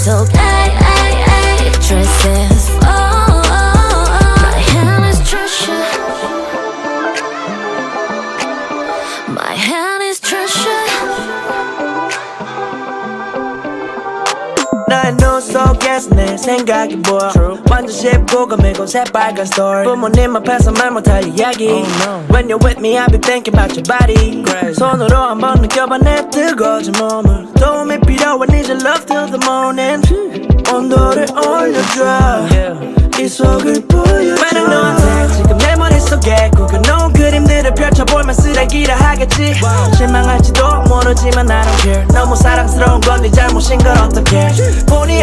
속 dresses. My hand is treasure. My hand is treasure. 나의 눈 속에서 내 생각이 보여 완전 쉽고 감이고 새빨간 story 부모님 앞에서 말 못할 이야기 When you're with me I be thinking about your body 손으로 한번 느껴봐 내 뜨거워진 몸을 도움이 필요한 need your love till the morning 온도를 올려줘 이 속을 보여줘 만약 너한테 지금 내 머릿속에 구겨놓은 그림들을 펼쳐보면 쓰레기라 하겠지 실망할지도 모르지만 I don't care 너무 사랑스러운 건 네 잘못인 걸 어떡해 본의